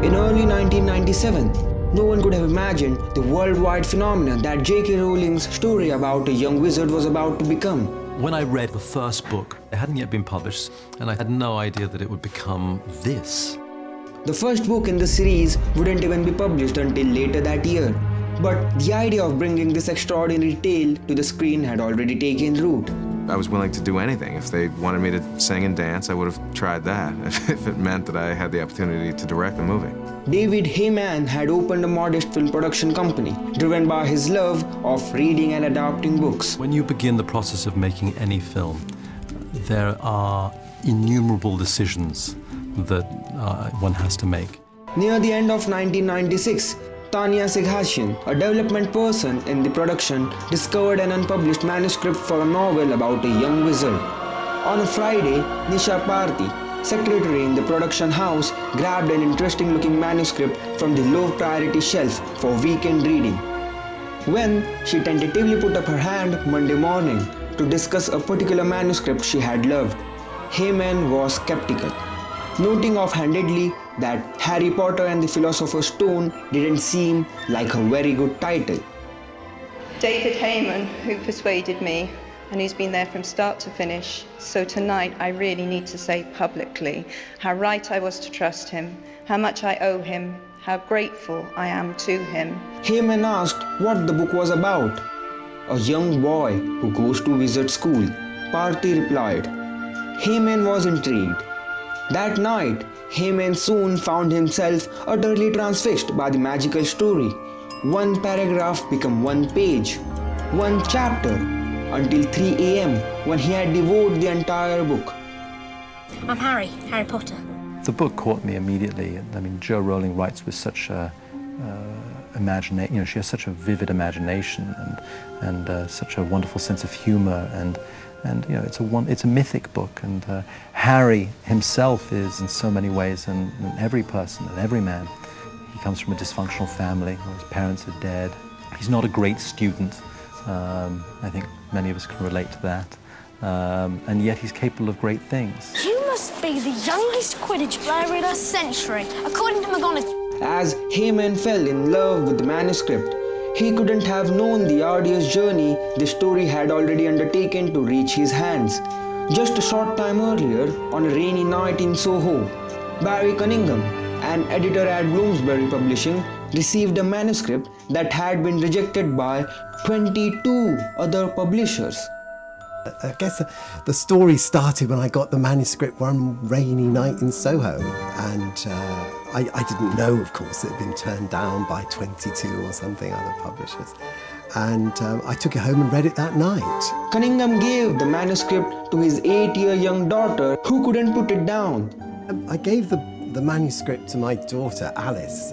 In early 1997, no one could have imagined the worldwide phenomenon that J.K. Rowling's story about a young wizard was about to become. When I read the first book, it hadn't yet been published, and I had no idea that it would become this. The first book in the series wouldn't even be published until later that year. But the idea of bringing this extraordinary tale to the screen had already taken root. I was willing to do anything. If they wanted me to sing and dance, I would have tried that, if it meant that I had the opportunity to direct the movie. David Heyman had opened a modest film production company, driven by his love of reading and adapting books. When you begin the process of making any film, there are innumerable decisions that one has to make. Near the end of 1996, Tanya Seghashian, a development person in the production, discovered an unpublished manuscript for a novel about a young wizard. On a Friday, Nisha Parthi, secretary in the production house, grabbed an interesting-looking manuscript from the low-priority shelf for weekend reading. When she tentatively put up her hand Monday morning to discuss a particular manuscript she had loved, Heyman was skeptical, noting offhandedly that Harry Potter and the Philosopher's Stone didn't seem like a very good title. David Heyman, who persuaded me, and he's been there from start to finish. So tonight I really need to say publicly how right I was to trust him, how much I owe him, how grateful I am to him. Heyman asked what the book was about. A young boy who goes to wizard school, Parthi replied. Heyman was intrigued. That night, Heyman soon found himself utterly transfixed by the magical story. One paragraph became one page, one chapter, until 3 a.m. when he had devoured the entire book. I'm Harry Potter. The book caught me immediately. I mean, Jo Rowling writes with such a imagination. You know, she has such a vivid imagination and such a wonderful sense of humor, and you know, it's a mythic book. And Harry himself is, in so many ways, and every person and every man. He comes from a dysfunctional family where his parents are dead. He's not a great student. I think many of us can relate to that. And yet he's capable of great things. You must be the youngest Quidditch player in a century, according to McGonagall. As Heyman fell in love with the manuscript, he couldn't have known the arduous journey the story had already undertaken to reach his hands. Just a short time earlier, on a rainy night in Soho, Barry Cunningham, an editor at Bloomsbury Publishing, received a manuscript that had been rejected by 22 other publishers. I guess the story started when I got the manuscript one rainy night in Soho, and I didn't know, of course, it had been turned down by 22 or something other publishers. And I took it home and read it that night. Cunningham gave the manuscript to his 8-year young daughter, who couldn't put it down. I gave the manuscript to my daughter, Alice,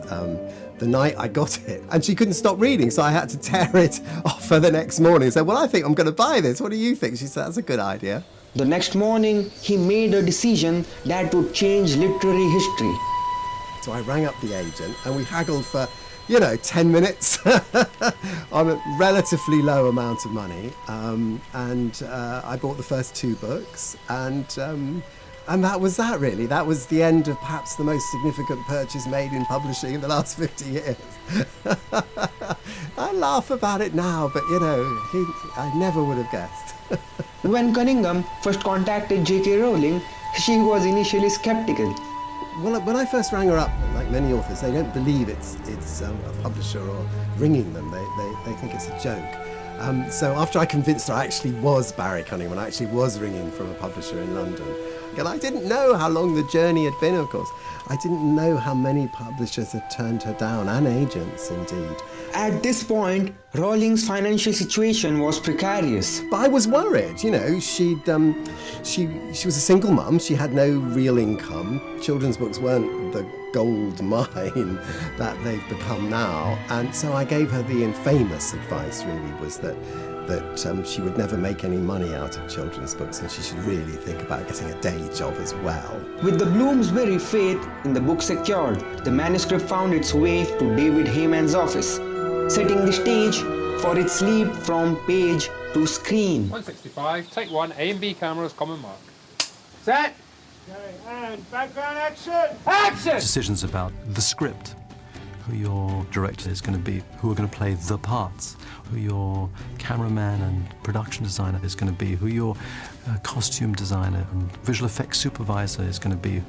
the night I got it, and she couldn't stop reading, so I had to tear it off her the next morning and say, well, I think I'm going to buy this. What do you think? She said, that's a good idea. The next morning, he made a decision that would change literary history. So I rang up the agent, and we haggled for, 10 minutes on a relatively low amount of money. And I bought the first 2 books, and that was that, really. That was the end of perhaps the most significant purchase made in publishing in the last 50 years. I laugh about it now, but, I never would have guessed. When Cunningham first contacted J.K. Rowling, she was initially skeptical. Well, when I first rang her up, like many authors, they don't believe it's a publisher or ringing them. They think it's a joke. So after I convinced her I actually was Barry Cunningham, I actually was ringing from a publisher in London. And I didn't know how long the journey had been, of course. I didn't know how many publishers had turned her down, and agents, indeed. At this point, Rowling's financial situation was precarious. But I was worried, she was a single mum, she had no real income. Children's books weren't the gold mine that they've become now. And so I gave her the infamous advice, really, was that she would never make any money out of children's books, and she should really think about getting a day job as well. With the Bloomsbury faith in the book secured, the manuscript found its way to David Heyman's office, setting the stage for its leap from page to screen. 165, take 1, A and B cameras, common mark. Set! And background action! Action! Decisions about the script, who your director is going to be, who are going to play the parts, who your cameraman and production designer is going to be, who your costume designer and visual effects supervisor is going to be.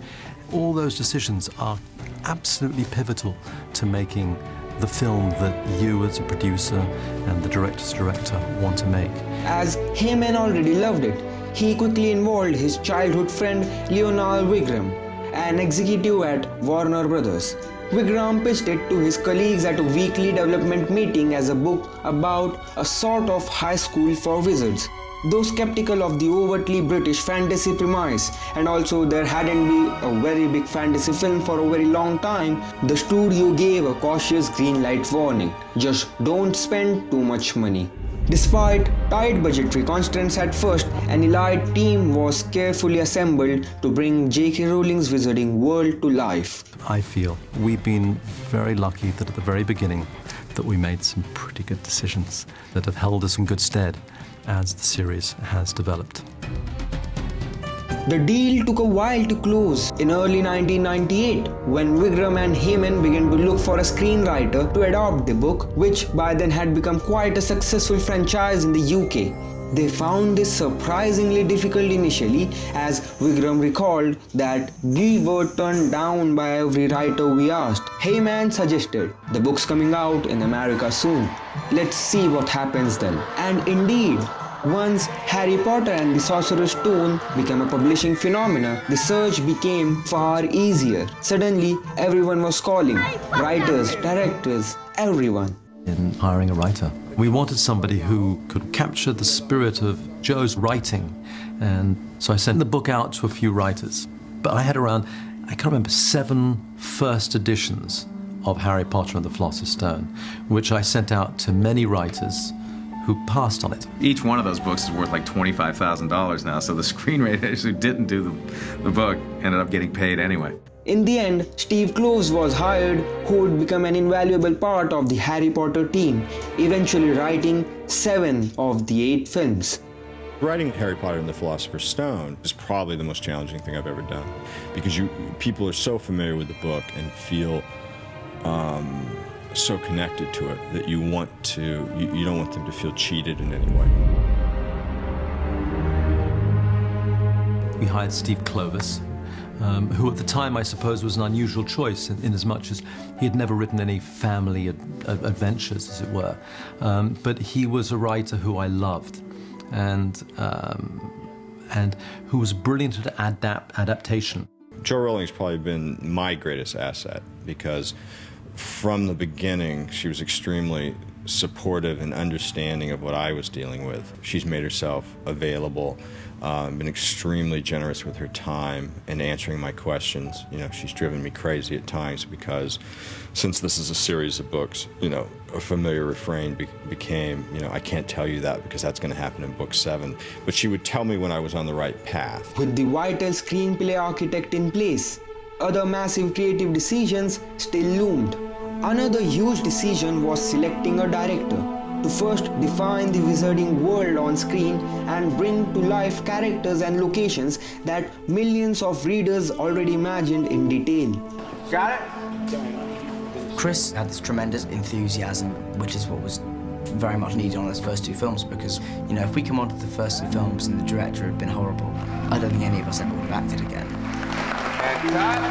All those decisions are absolutely pivotal to making the film that you as a producer and the director's director want to make. As Heyman already loved it, he quickly involved his childhood friend Leonard Wigram, an executive at Warner Brothers. Wigram pitched it to his colleagues at a weekly development meeting as a book about a sort of high school for wizards. Though skeptical of the overtly British fantasy premise, and also there hadn't been a very big fantasy film for a very long time, the studio gave a cautious green light warning: just don't spend too much money. Despite tight budgetary constraints at first, an elite team was carefully assembled to bring J.K. Rowling's wizarding world to life. I feel we've been very lucky that at the very beginning that we made some pretty good decisions that have held us in good stead as the series has developed. The deal took a while to close in early 1998 when Wigram and Heyman began to look for a screenwriter to adopt the book, which by then had become quite a successful franchise in the UK. They found this surprisingly difficult initially, as Wigram recalled that we were turned down by every writer we asked. Heyman suggested, "The book's coming out in America soon. Let's see what happens then." And indeed, once Harry Potter and the Sorcerer's Stone became a publishing phenomenon, the search became far easier. Suddenly, everyone was calling. Writers, directors, everyone. In hiring a writer, we wanted somebody who could capture the spirit of Joe's writing, and so I sent the book out to a few writers. But I had around, I can't remember, 7 first editions of Harry Potter and the Philosopher's Stone, which I sent out to many writers who passed on it. Each one of those books is worth like $25,000 now, so the screenwriters who didn't do the book ended up getting paid anyway. In the end, Steve Kloves was hired, who would become an invaluable part of the Harry Potter team, eventually writing 7 of the 8 films. Writing Harry Potter and the Philosopher's Stone is probably the most challenging thing I've ever done, because people are so familiar with the book and feel so connected to it that you don't want them to feel cheated in any way. We hired Steve Kloves, who at the time I suppose was an unusual choice in as much as he had never written any family adventures, as it were. But he was a writer who I loved, and who was brilliant at adaptation. Joe Rowling's probably been my greatest asset, because from the beginning, she was extremely supportive and understanding of what I was dealing with. She's made herself available, been extremely generous with her time and answering my questions. You know, she's driven me crazy at times, because since this is a series of books, a familiar refrain became, I can't tell you that because that's going to happen in book 7. But she would tell me when I was on the right path. With the vital screenplay architect in place, other massive creative decisions still loomed. Another huge decision was selecting a director to first define the wizarding world on screen and bring to life characters and locations that millions of readers already imagined in detail. Got it? Chris had this tremendous enthusiasm, which is what was very much needed on those first 2 films, because, if we come onto the first 2 films and the director had been horrible, I don't think any of us ever would have acted again. And cut.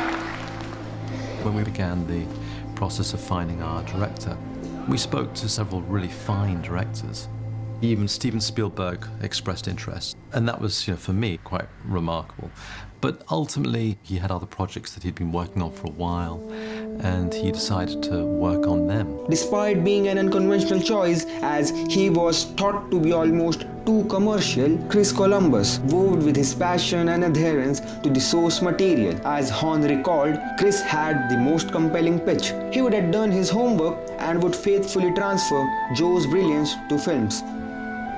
When we began the process of finding our director, we spoke to several really fine directors. Even Steven Spielberg expressed interest, and that was, for me, quite remarkable. But ultimately, he had other projects that he'd been working on for a while, and he decided to work on them. Despite being an unconventional choice, as he was thought to be almost too commercial, Chris Columbus vowed with his passion and adherence to the source material. As Horn recalled, Chris had the most compelling pitch. He would have done his homework and would faithfully transfer Joe's brilliance to films.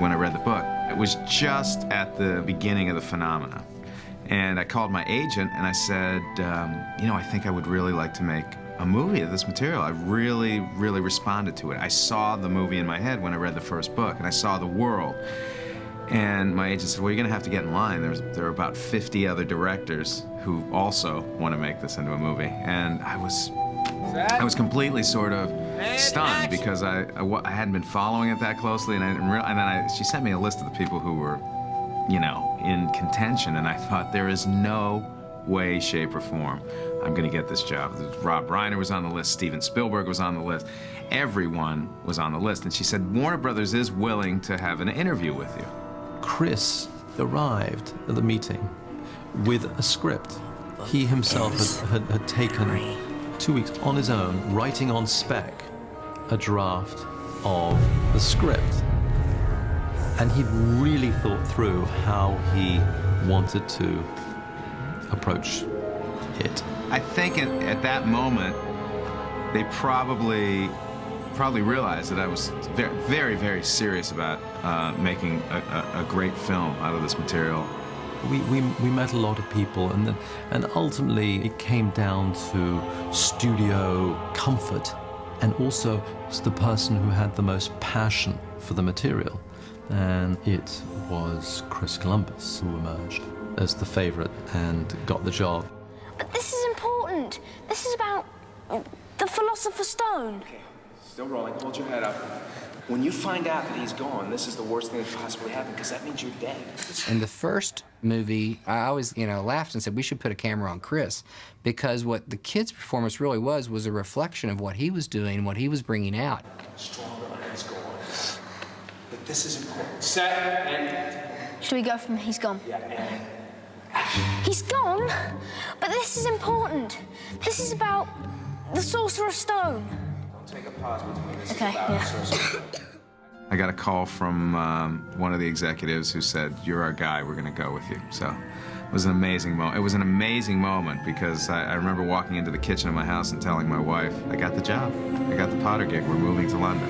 When I read the book, it was just at the beginning of the phenomena. And I called my agent and I said, I think I would really like to make a movie of this material. I really, really responded to it. I saw the movie in my head when I read the first book, and I saw the world. And my agent said, well, you're going to have to get in line. There are about 50 other directors who also want to make this into a movie. And I was completely sort of stunned because I hadn't been following it that closely, and I didn't realize. And then she sent me a list of the people who were, you know, in contention, and I thought, there is no way, shape, or form I'm going to get this job. Rob Reiner was on the list, Steven Spielberg was on the list, everyone was on the list. And she said, Warner Brothers is willing to have an interview with you. Chris arrived at the meeting with a script. He himself had taken 2 weeks on his own, writing on spec a draft of the script. And he'd really thought through how he wanted to approach it. I think at that moment, they probably realized that I was very, very, very serious about making a great film out of this material. We met a lot of people, and ultimately it came down to studio comfort, and also the person who had the most passion for the material. And it was Chris Columbus who emerged as the favorite and got the job. But this is important. This is about the Philosopher's Stone. Okay, still rolling. Hold your head up. When you find out that he's gone, this is the worst thing that could possibly happen, because that means you're dead. In the first movie, I always, laughed and said we should put a camera on Chris, because what the kid's performance really was a reflection of what he was doing and what he was bringing out. Stronger when he's gone. But this is important. Set and... Should we go from he's gone? Yeah, and... He's gone? But this is important. This is about the Sorcerer's Stone. Don't take a pause between this. Okay, yeah. I got a call from one of the executives who said, you're our guy, we're going to go with you. So it was an amazing moment. It was an amazing moment because I remember walking into the kitchen of my house and telling my wife, I got the job. I got the Potter gig. We're moving to London.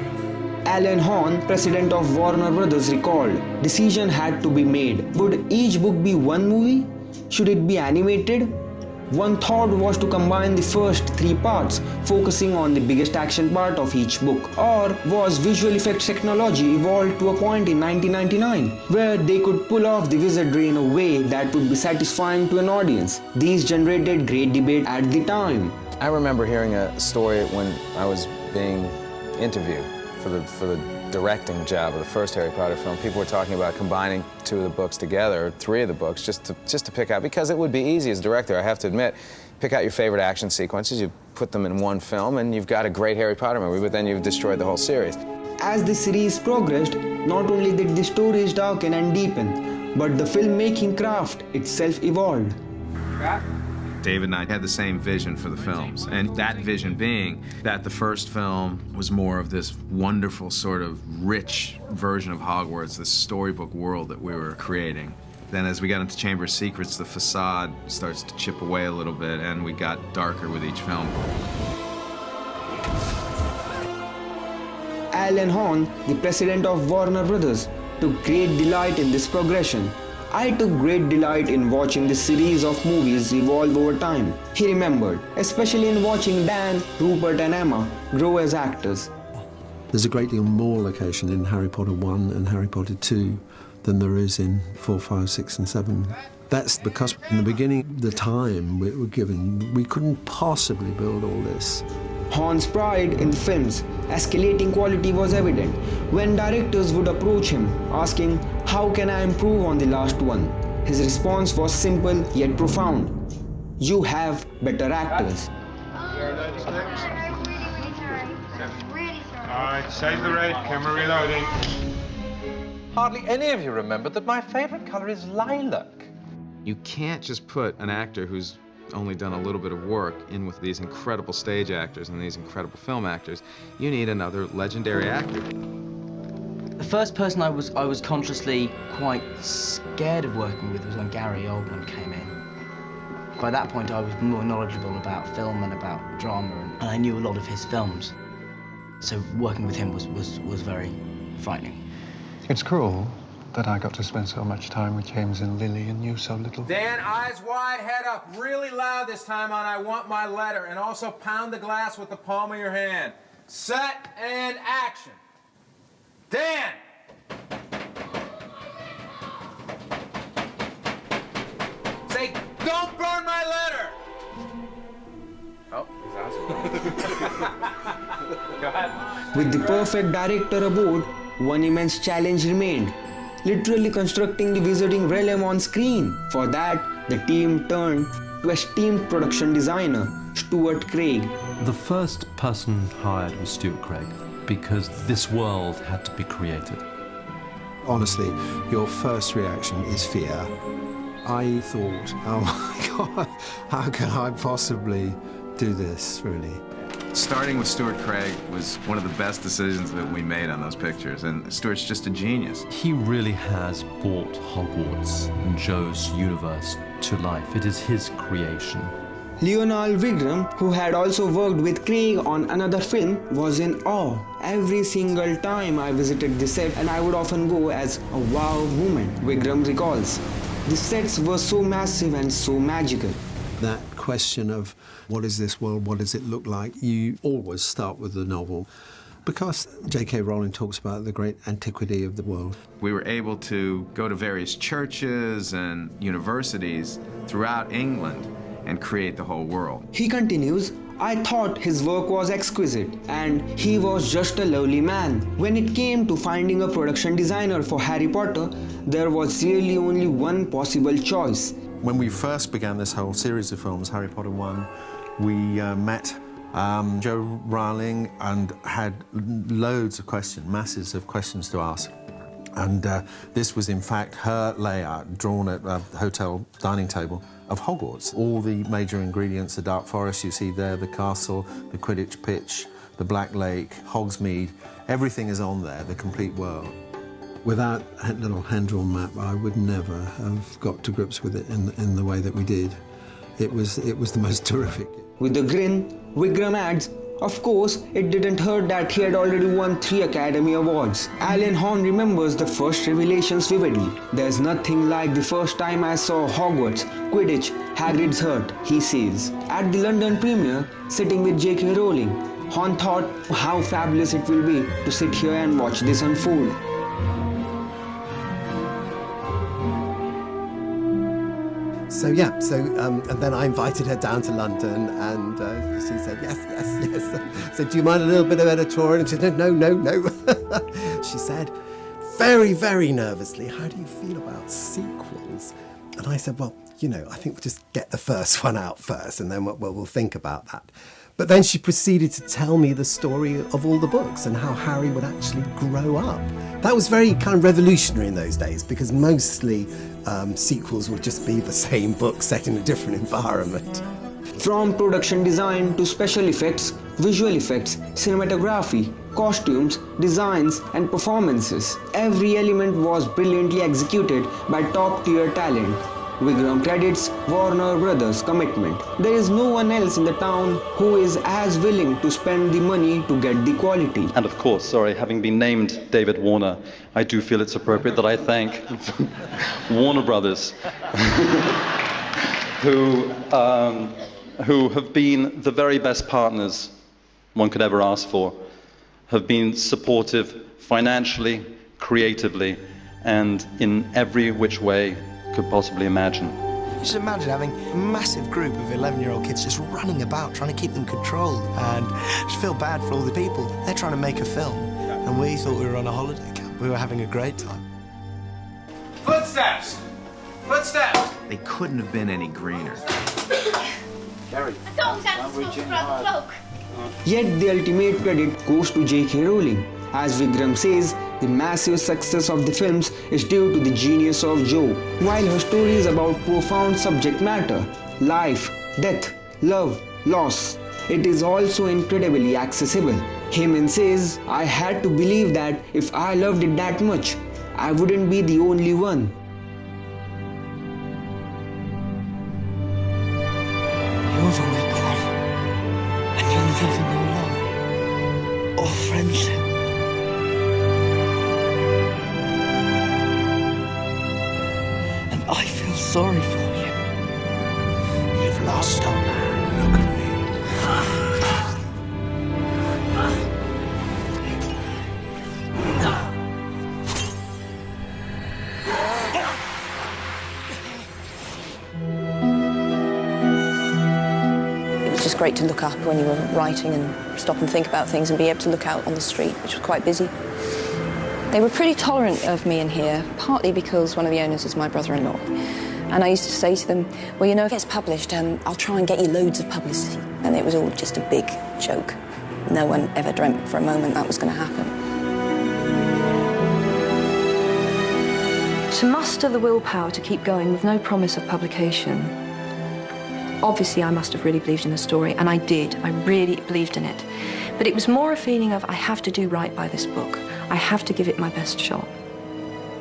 Alan Horn, president of Warner Brothers, recalled, decision had to be made. Would each book be one movie? Should it be animated? One thought was to combine the first 3 parts, focusing on the biggest action part of each book. Or was visual effects technology evolved to a point in 1999, where they could pull off the wizardry in a way that would be satisfying to an audience? These generated great debate at the time. I remember hearing a story when I was being interviewed for the directing job of the first Harry Potter film. People were talking about combining 2 of the books together, or 3 of the books, just to pick out, because it would be easy as a director, I have to admit, pick out your favorite action sequences, you put them in one film, and you've got a great Harry Potter movie, but then you've destroyed the whole series. As the series progressed, not only did the stories darken and deepen, but the filmmaking craft itself evolved. David and I had the same vision for the films, and that vision being that the first film was more of this wonderful sort of rich version of Hogwarts, this storybook world that we were creating. Then as we got into Chamber of Secrets, the facade starts to chip away a little bit, and we got darker with each film. Alan Horn, the president of Warner Brothers, took great delight in this progression. I took great delight in watching this series of movies evolve over time. He remembered, especially in watching Dan, Rupert and Emma grow as actors. There's a great deal more location in Harry Potter 1 and Harry Potter 2 than there is in 4, 5, 6 and 7. That's because in the beginning, the time we were given, we couldn't possibly build all this. Horn's pride in the film's escalating quality was evident when directors would approach him asking, how can I improve on the last one? His response was simple yet profound. You have better actors. Alright, save the red, camera reloading. Hardly any of you remember that my favorite color is lilac. You can't just put an actor who's only done a little bit of work in with these incredible stage actors and these incredible film actors. You need another legendary actor. The first person I was consciously quite scared of working with was when Gary Oldman came in. By that point, I was more knowledgeable about film and about drama, and I knew a lot of his films. So working with him was very frightening. It's cruel that I got to spend so much time with James and Lily and you so little. Dan, eyes wide, head up, really loud this time on I want my letter, and also pound the glass with the palm of your hand. Set and action. Dan! Say, don't burn my letter! Oh, go ahead. With the perfect director aboard, one immense challenge remained: literally constructing the wizarding realm on screen. For that, the team turned to esteemed production designer Stuart Craig. The first person hired was Stuart Craig because this world had to be created. Honestly, your first reaction is fear. I thought, oh my God, how can I possibly do this, really? Starting with Stuart Craig was one of the best decisions that we made on those pictures, and Stuart's just a genius. He really has brought Hogwarts and Joe's universe to life. It is his creation. Lionel Wigram, who had also worked with Craig on another film, was in awe. Every single time I visited the set, and I would often go as a wow moment, Wigram recalls. The sets were so massive and so magical. That question of what is this world, what does it look like, you always start with the novel. Because J.K. Rowling talks about the great antiquity of the world. We were able to go to various churches and universities throughout England and create the whole world. He continues, I thought his work was exquisite, and he was just a lovely man. When it came to finding a production designer for Harry Potter, there was really only one possible choice. When we first began this whole series of films, Harry Potter 1, we met Joe Rowling and had loads of questions, masses of questions to ask. And this was in fact her layout drawn at a hotel dining table of Hogwarts. All the major ingredients, the Dark Forest you see there, the castle, the Quidditch pitch, the Black Lake, Hogsmeade, everything is on there, the complete world. Without a little hand-drawn map, I would never have got to grips with it in the way that we did. It was the most terrific. With a grin, Wigram adds, of course, it didn't hurt that he had already won 3 Academy Awards. Alan Horn remembers the first revelations vividly. There's nothing like the first time I saw Hogwarts, Quidditch, Hagrid's Hut, he says. At the London premiere, sitting with J.K. Rowling, Horn thought how fabulous it will be to sit here and watch this unfold. So yeah, and then I invited her down to London, and she said yes. So do you mind a little bit of editorial? And she said no. She said, very, very nervously, how do you feel about sequels? And I said, well, I think we'll just get the first one out first, and then we'll think about that. But then she proceeded to tell me the story of all the books and how Harry would actually grow up. That was very kind of revolutionary in those days, because mostly sequels would just be the same book set in a different environment. From production design to special effects, visual effects, cinematography, costumes, designs and performances, every element was brilliantly executed by top-tier talent. Wigram credits Warner Brothers' commitment. There is no one else in the town who is as willing to spend the money to get the quality. And of course, having been named David Warner, I do feel it's appropriate that I thank Warner Brothers, who have been the very best partners one could ever ask for, have been supportive financially, creatively, and in every which way could possibly imagine. Just imagine having a massive group of 11-year-old kids just running about, trying to keep them controlled, and just feel bad for all the people. They're trying to make a film, and we thought we were on a holiday camp. We were having a great time. Footsteps! Footsteps! They couldn't have been any greener. Gary, the dog's out to the cloak. Yet the ultimate credit goes to J.K. Rowling. As Wigram says, the massive success of the films is due to the genius of Jo. While her story is about profound subject matter, life, death, love, loss, it is also incredibly accessible. Heyman says, I had to believe that if I loved it that much, I wouldn't be the only one. You're the weak one, and you'll never know love or friendship. I feel sorry for you. You've lost a man. Look at me. just great to look up when you were writing and stop and think about things and be able to look out on the street, which was quite busy. They were pretty tolerant of me in here, partly because one of the owners is my brother-in-law. And I used to say to them, well, you know, if it gets published, I'll try and get you loads of publicity. And it was all just a big joke. No one ever dreamt for a moment that was going to happen. To muster the willpower to keep going with no promise of publication, obviously I must have really believed in the story, and I did. I really believed in it. But it was more a feeling of, I have to do right by this book. I have to give it my best shot.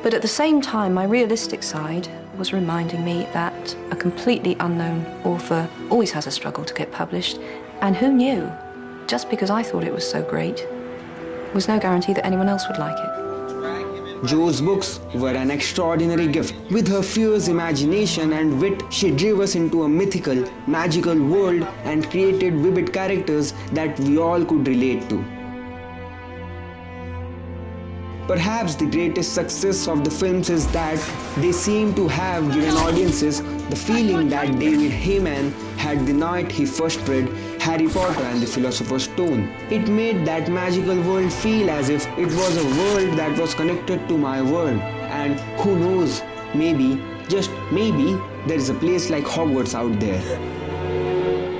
But at the same time, my realistic side was reminding me that a completely unknown author always has a struggle to get published, and who knew? Just because I thought it was so great was no guarantee that anyone else would like it. Jo's books were an extraordinary gift. With her fierce imagination and wit, she drove us into a mythical, magical world and created vivid characters that we all could relate to. Perhaps the greatest success of the films is that they seem to have given audiences the feeling that David Heyman had the night he first read Harry Potter and the Philosopher's Stone. It made that magical world feel as if it was a world that was connected to my world. And who knows, maybe, just maybe, there is a place like Hogwarts out there.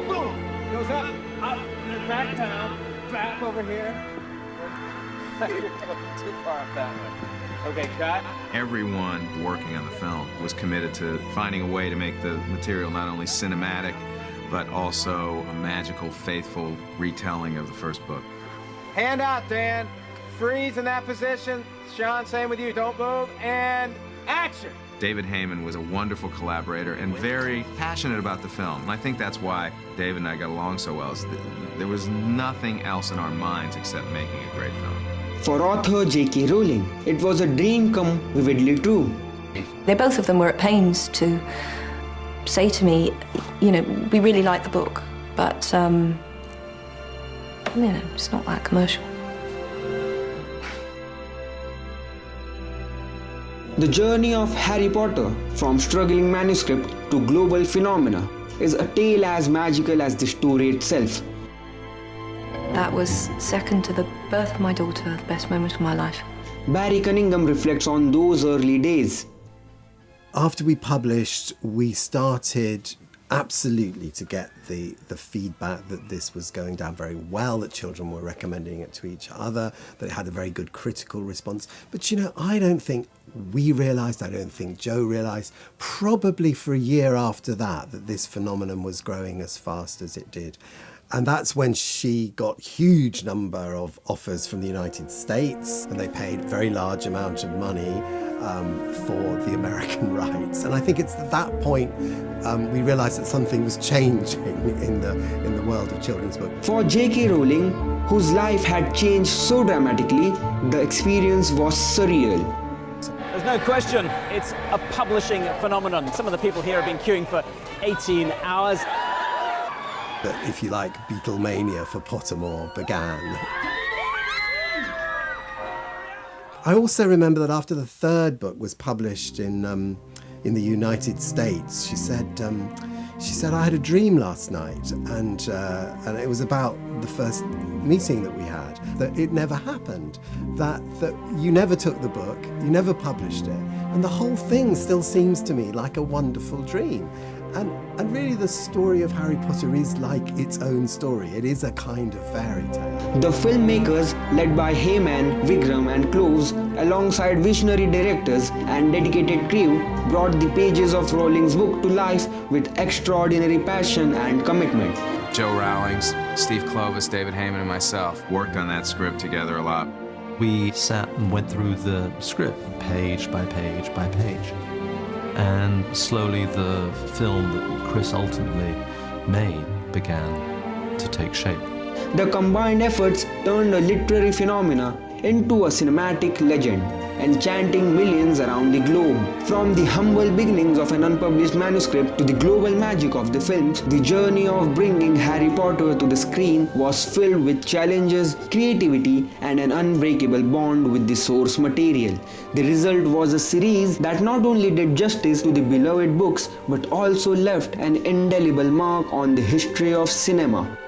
Boom! Goes up, back down, back over here. You're going too far up that way. Okay, cut. Everyone working on the film was committed to finding a way to make the material not only cinematic, but also a magical, faithful retelling of the first book. Hand out, Dan. Freeze in that position. Sean, same with you. Don't move. And action. David Heyman was a wonderful collaborator and very passionate about the film. And I think that's why David and I got along so well. There was nothing else in our minds except making a great film. For author J.K. Rowling, it was a dream come vividly true. They both of them were at pains to say to me, you know, we really like the book, but, you know, it's not that commercial. The journey of Harry Potter, from struggling manuscript to global phenomena, is a tale as magical as the story itself. That was second to the birth of my daughter, the best moment of my life. Barry Cunningham reflects on those early days. After we published, we started absolutely to get the feedback that this was going down very well, that children were recommending it to each other, that it had a very good critical response. But, you know, I don't think we realised, I don't think Jo realised, probably for a year after that this phenomenon was growing as fast as it did. And that's when she got huge number of offers from the United States, and they paid a very large amount of money for the American rights. And I think it's at that point we realised that something was changing in the world of children's books. For J.K. Rowling, whose life had changed so dramatically, the experience was surreal. There's no question, it's a publishing phenomenon. Some of the people here have been queuing for 18 hours. That, if you like, Beatlemania for Pottermore began. I also remember that after the third book was published in the United States, she said, I had a dream last night, and it was about the first meeting that we had, that it never happened, that you never took the book, you never published it, and the whole thing still seems to me like a wonderful dream. And really the story of Harry Potter is like its own story. It is a kind of fairy tale. The filmmakers, led by Heyman, Vikram and Kloves, alongside visionary directors and dedicated crew, brought the pages of Rowling's book to life with extraordinary passion and commitment. Jo Rowling, Steve Kloves, David Heyman and myself worked on that script together a lot. We sat and went through the script page by page by page. And slowly the film that Chris ultimately made began to take shape. The combined efforts turned a literary phenomena into a cinematic legend, enchanting millions around the globe. From the humble beginnings of an unpublished manuscript to the global magic of the films, the journey of bringing Harry Potter to the screen was filled with challenges, creativity, and an unbreakable bond with the source material. The result was a series that not only did justice to the beloved books but also left an indelible mark on the history of cinema.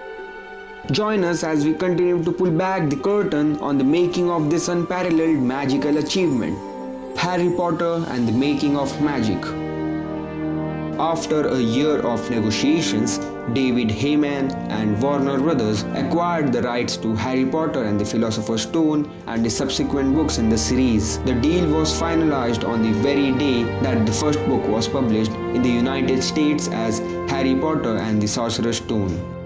Join us as we continue to pull back the curtain on the making of this unparalleled magical achievement, Harry Potter and the Making of Magic. After a year of negotiations, David Heyman and Warner Brothers acquired the rights to Harry Potter and the Philosopher's Stone and the subsequent books in the series. The deal was finalized on the very day that the first book was published in the United States as Harry Potter and the Sorcerer's Stone.